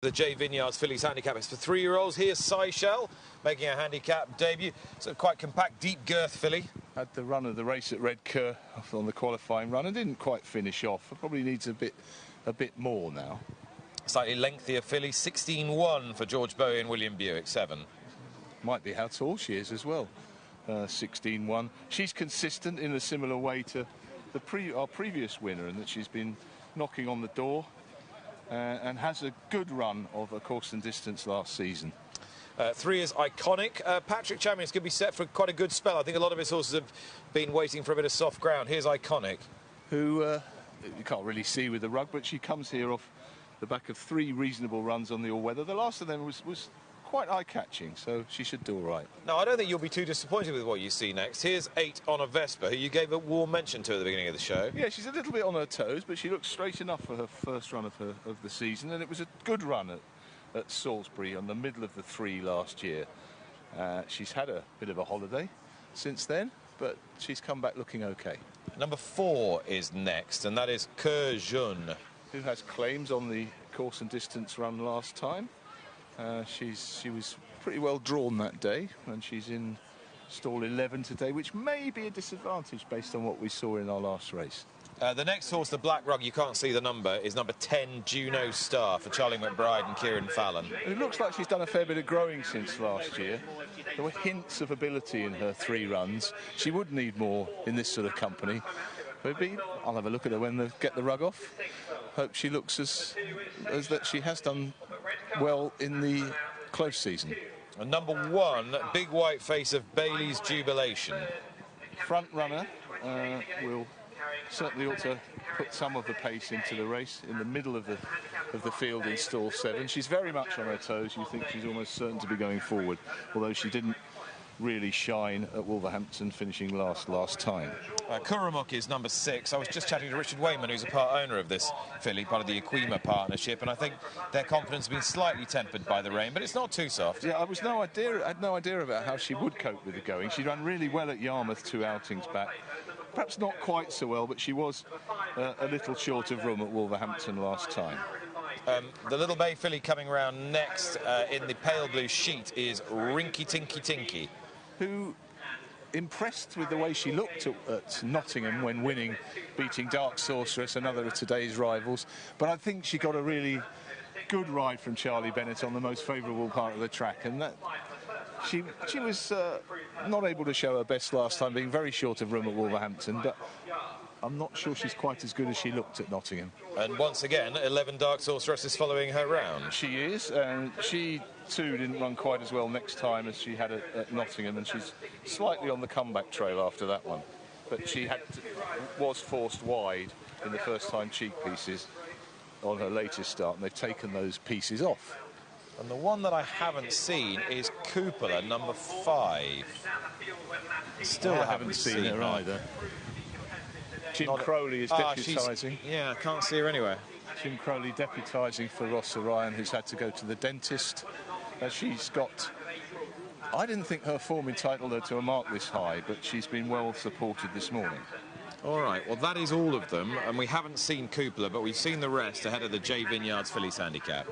The J Vineyards Fillies handicap is for 3-year-olds. Here's Seychelles making a handicap debut. It's a quite compact, deep girth filly. Had the run of the race at Red Cur on the qualifying run and didn't quite finish off. Probably needs a bit more now. Slightly lengthier filly, 16-1 for George Bowie and William Buick, 7. Might be how tall she is as well. 16-1. She's consistent in a similar way to our previous winner, in that she's been knocking on the door. And has a good run of a course and distance last season. 3 is Iconic. Patrick Champion's going to be set for quite a good spell. I think a lot of his horses have been waiting for a bit of soft ground. Here's Iconic. Who you can't really see with the rug, but she comes here off the back of 3 reasonable runs on the all-weather. The last of them was quite eye-catching, so she should do all right. No, I don't think you'll be too disappointed with what you see next. Here's 8 on a Vespa, who you gave a warm mention to at the beginning of the show. Yeah, she's a little bit on her toes, but she looks straight enough for her first run of the season, and it was a good run at Salisbury on the middle of the 3 last year. She's had a bit of a holiday since then, but she's come back looking okay. Number 4 is next, and that is Que Jeune, who has claims on the course and distance run last time. She was pretty well drawn that day, and she's in stall 11 today, which may be a disadvantage based on what we saw in our last race. The next horse, the black rug, you can't see the number, is number 10, Juno Star, for Charlie McBride and Kieran Fallon. It looks like she's done a fair bit of growing since last year. There were hints of ability in her 3 runs. She would need more in this sort of company. Maybe I'll have a look at her when they get the rug off. Hope she looks as that she has done well in the close season. And number 1, big white face of Bailey's Jubilation. Front runner will certainly ought to put some of the pace into the race in the middle of the field in stall 7. She's very much on her toes. You think she's almost certain to be going forward, although she didn't really shine at Wolverhampton, finishing last time. Kuramuk is number 6. I was just chatting to Richard Wayman, who's a part owner of this filly, part of the Equima partnership, and I think their confidence has been slightly tempered by the rain, but it's not too soft. Yeah, I had no idea about how she would cope with the going. She ran really well at Yarmouth 2 outings back. Perhaps not quite so well, but she was a little short of room at Wolverhampton last time. The Little Bay filly coming round next in the pale blue sheet is Rinky Tinky Tinky, who impressed with the way she looked at Nottingham when winning, beating Dark Sorceress, another of today's rivals. But I think she got a really good ride from Charlie Bennett on the most favourable part of the track, and that she was not able to show her best last time, being very short of room at Wolverhampton, but I'm not sure she's quite as good as she looked at Nottingham. And once again, 11 Dark Sorceresses following her round. She is, and she too didn't run quite as well next time as she had at Nottingham, and she's slightly on the comeback trail after that one. But she was forced wide in the first time cheek pieces on her latest start, and they've taken those pieces off. And the one that I haven't seen is Cupola, number 5. Still haven't seen her either. Jim Crowley is deputising. Yeah, I can't see her anywhere. Jim Crowley deputising for Ross Orion, who's had to go to the dentist. She's got... I didn't think her form entitled her to a mark this high, but she's been well supported this morning. All right, well, that is all of them, and we haven't seen Cupola, but we've seen the rest ahead of the J Vineyards Fillies handicap.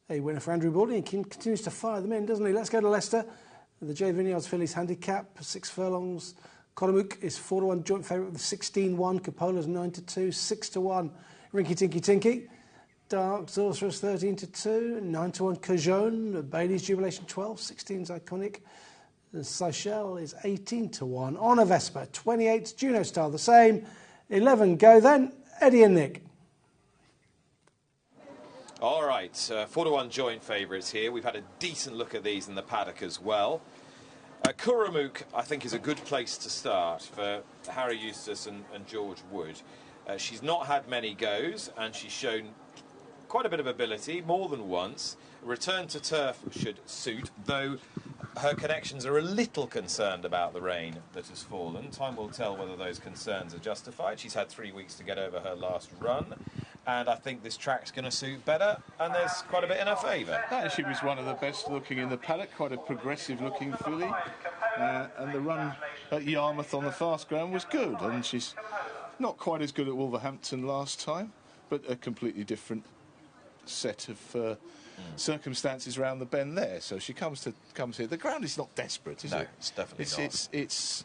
A winner for Andrew Balding. He continues to fire them in, doesn't he? Let's go to Leicester. The J Vineyards Fillies handicap, 6 furlongs. Cotamook is 4-1 joint favourite with 16-1. Capola's 9-2, 6-1. Rinky Tinky Tinky. Dark Sorceress 13-2, 9-1 Cajon. Bailey's Jubilation 12, 16's Iconic. Seychelles is 18-1. On a Vespa, 28's Juno Star the same. 11 go then. Eddie and Nick. All right, 4-1 joint favourites here. We've had a decent look at these in the paddock as well. Kuramuk, I think, is a good place to start for Harry Eustace and George Wood. She's not had many goes, and she's shown quite a bit of ability, more than once. Return to turf should suit, though her connections are a little concerned about the rain that has fallen. Time will tell whether those concerns are justified. She's had 3 weeks to get over her last run, and I think this track's going to suit better, and there's quite a bit in her favour. She was one of the best looking in the paddock, quite a progressive looking filly, and the run at Yarmouth on the fast ground was good, and she's not quite as good at Wolverhampton last time, but a completely different set of circumstances around the bend there. So she comes here. The ground is not desperate, is it? No, it's definitely not. It's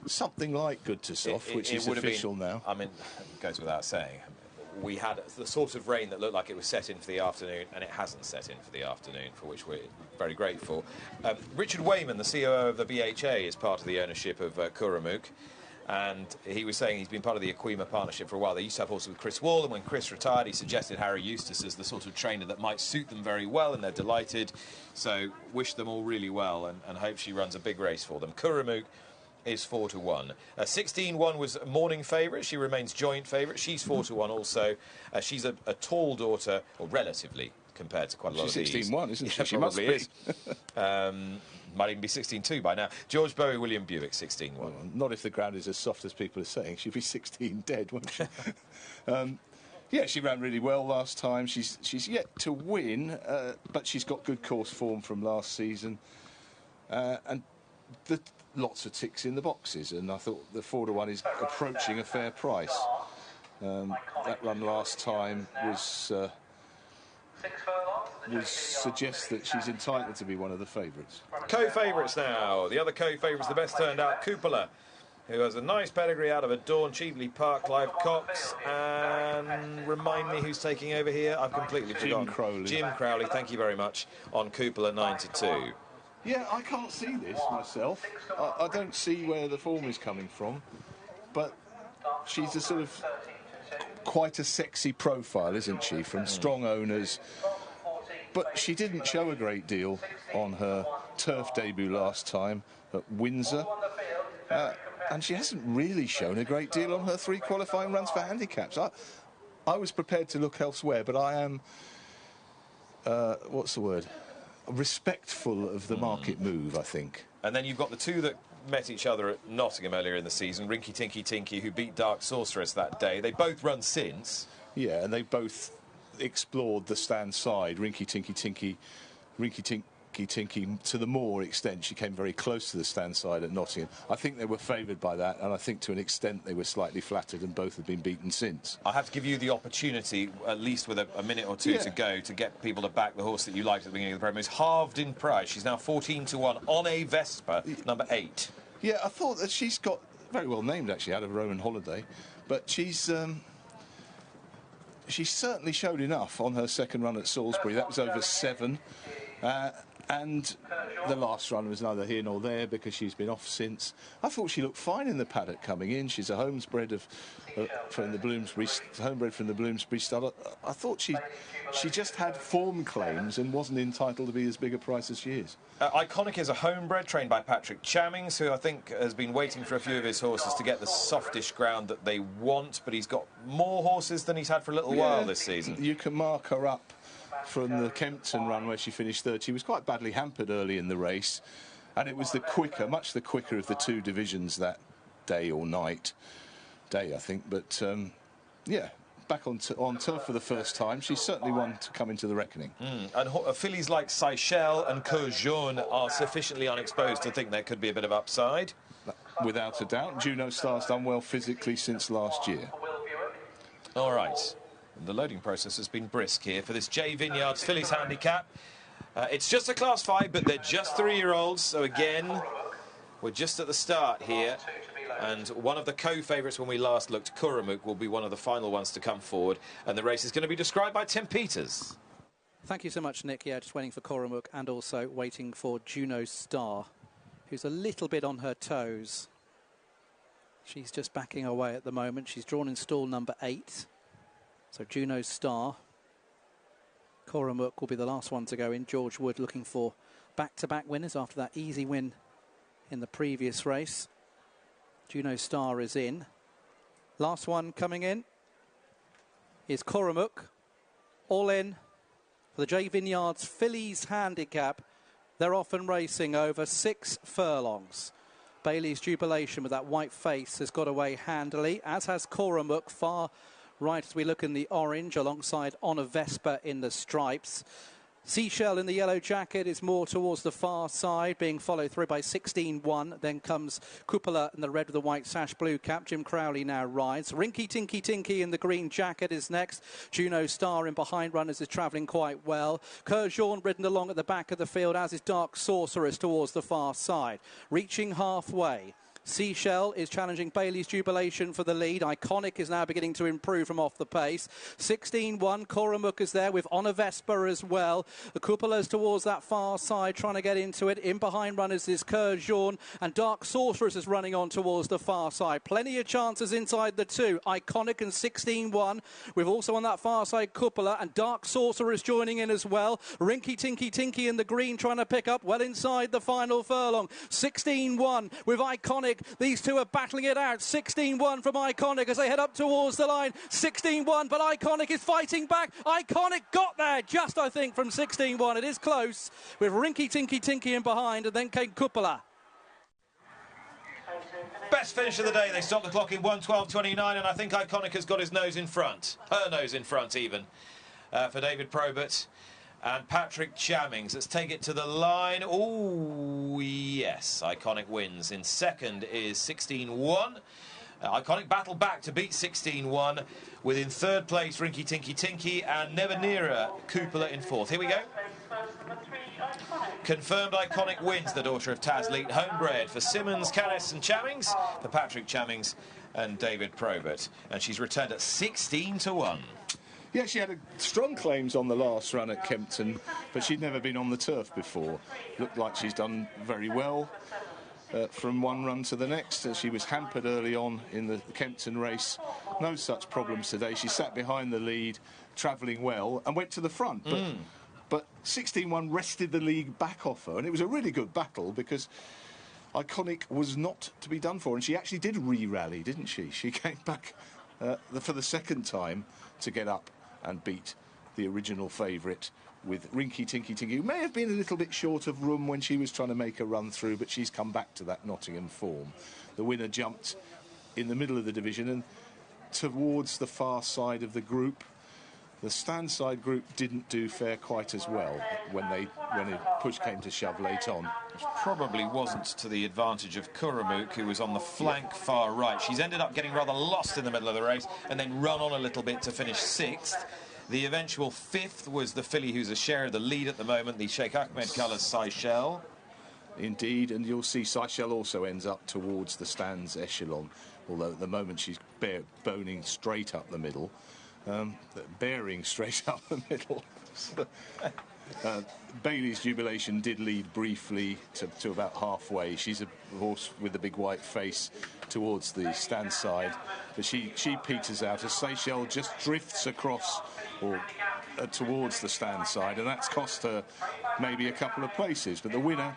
something like good to soft, which is official now. I mean, it goes without saying. We had the sort of rain that looked like it was set in for the afternoon, and it hasn't set in for the afternoon, for which we're very grateful. Richard Wayman, the COO of the BHA, is part of the ownership of Kuramuk, and he was saying he's been part of the Aquima partnership for a while. They used to have horses with Chris Wall, and when Chris retired, he suggested Harry Eustace as the sort of trainer that might suit them very well, and they're delighted. So wish them all really well, and hope she runs a big race for them. Kuramuk is 4-1. 16-1 was morning favourite. She remains joint favourite. She's 4-1 also. She's a tall daughter, or relatively, compared to quite a lot of these. She's 16-1, isn't she? Yeah, she must be. Is. Might even be 16-2 by now. George Bowie, William Buick, 16-1. Well, not if the ground is as soft as people are saying. She'll be 16 dead, won't she? Yeah, she ran really well last time. She's yet to win, but she's got good course form from last season. And lots of ticks in the boxes, and I thought the 4-1 is approaching a fair price. That run last time suggests that she's entitled to be one of the favourites. Co-favourites now. The other co-favourites, the best turned out, Cupola, who has a nice pedigree out of Adorn, Cheveley Park, Clive Cox, and remind me who's taking over here. I've completely forgotten. Jim Crowley. Jim Crowley, thank you very much, on Cupola 9-2. Yeah, I can't see this myself. I don't see where the form is coming from, but she's a sort of quite a sexy profile, isn't she, from strong owners. But she didn't show a great deal on her turf debut last time at Windsor. And she hasn't really shown a great deal on her 3 qualifying runs for handicaps. I was prepared to look elsewhere, but I am, what's the word, respectful of the market move, I think. And then you've got the two that met each other at Nottingham earlier in the season, Rinky Tinky Tinky, who beat Dark Sorceress that day. They both run since. Yeah, and they both explored the stand side. Rinky Tinky Tinky to the more extent. She came very close to the stand side at Nottingham. I think they were favoured by that, and I think to an extent they were slightly flattered, and both have been beaten since. I have to give you the opportunity, at least with a minute or two to go, to get people to back the horse that you liked at the beginning of the program. It's halved in price. She's now 14-1 on a Vespa, number 8. Yeah, I thought that she's got, very well named actually, out of Roman Holiday, but she's certainly showed enough on her second run at Salisbury. That was over 7. And the last run was neither here nor there because she's been off since. I thought she looked fine in the paddock coming in. She's a homebred from the Bloomsbury stud. I thought she just had form claims and wasn't entitled to be as big a price as she is. Iconic is a homebred trained by Patrick Chammings, who I think has been waiting for a few of his horses to get the softish ground that they want, but he's got more horses than he's had for a little while this season. You can mark her up from the Kempton run where she finished third. She was quite badly hampered early in the race, and it was much the quicker of the 2 divisions that day or night. I think, but yeah, back on turf for the first time. She's certainly one to come into the reckoning. And fillies like Seychelles and Cajon are sufficiently unexposed to think there could be a bit of upside. Without a doubt. Juno Star's done well physically since last year. All right. The loading process has been brisk here for this J Vineyards Fillies handicap. It's just a Class 5, but they're just 3-year-olds. So again, we're just at the start here. And one of the co-favourites when we last looked, Kuramuk, will be one of the final ones to come forward. And the race is going to be described by Tim Peters. Thank you so much, Nick. Yeah, just waiting for Kuramuk and also waiting for Juno Star, who's a little bit on her toes. She's just backing away at the moment. She's drawn in stall number 8. So Juno Star. Kuramuk will be the last one to go in. George Wood looking for back-to-back winners after that easy win in the previous race. Juno Star is in. Last one coming in is Kuramuk. All in for the J Vineyards Fillies handicap. They're off and racing over 6 furlongs. Bailey's Jubilation with that white face has got away handily, as has Kuramuk, far right as we look in the orange, alongside Honor Vesper in the stripes. Seashell in the yellow jacket is more towards the far side, being followed through by 16-1. Then comes Cupola in the red with the white sash blue cap. Jim Crowley now rides. Rinky Tinky Tinky in the green jacket is next. Juno Star in behind runners is travelling quite well. Curjean ridden along at the back of the field, as is Dark Sorceress towards the far side. Reaching halfway. Seashell is challenging Bailey's Jubilation for the lead. Iconic is now beginning to improve from off the pace. 16-1, Kuramuk is there with Honor Vesper as well. The Cupola's towards that far side, trying to get into it. In behind runners is Curjean, and Dark Sorceress is running on towards the far side. Plenty of chances inside the 2. Iconic and 16-1. We've also on that far side Cupola, and Dark Sorceress joining in as well. Rinky Tinky Tinky in the green trying to pick up well inside the final furlong. 16-1 with Iconic. These two are battling it out. 16-1 from Iconic as they head up towards the line. 16-1, but Iconic is fighting back. Iconic got there just, I think, from 16-1. It is close with Rinky Tinky Tinky in behind, and then came Cupola. Best finish of the day. They stopped the clock in 1:12.29, and I think Iconic has got his nose in front. Her nose in front, even, for David Probert and Patrick Chammings. Let's take it to the line. Oh, yes. Iconic wins. In second is 16-1. Iconic battled back to beat 16-1. Within third place, Rinky Tinky Tinky, and Never Nearer, Cupola in fourth. Here we go. Confirmed Iconic wins, the daughter of Taz Leet, homebred for Simmons, Callis and Chammings, for Patrick Chammings and David Probert. And she's returned at 16-1. Yeah, she had strong claims on the last run at Kempton, but she'd never been on the turf before. Looked like she's done very well from one run to the next. She was hampered early on in the Kempton race. No such problems today. She sat behind the lead, travelling well, and went to the front. But 16-1 wrested the league back off her, and it was a really good battle because Iconic was not to be done for, and she actually did re-rally, didn't she? She came back for the second time to get up and beat the original favourite with Rinky Tinky Tinky, who may have been a little bit short of room when she was trying to make a run through, but she's come back to that Nottingham form. The winner jumped in the middle of the division and towards the far side of the group. The stand side group didn't do fare quite as well when push came to shove late on. Which probably wasn't to the advantage of Kuramuk, who was on the flank far right. She's ended up getting rather lost in the middle of the race and then run on a little bit to finish 6th. The eventual 5th was the filly who's a share of the lead at the moment, the Sheikh Ahmed colours Seychelles. Indeed, and you'll see Seychelles also ends up towards the stands echelon, although at the moment she's boning straight up the middle. Bearing straight up the middle. Bailey's Jubilation did lead briefly to about halfway. She's a horse with a big white face towards the stand side, but she peters out as Seychelles just drifts across or towards the stand side, and that's cost her maybe a couple of places. But the winner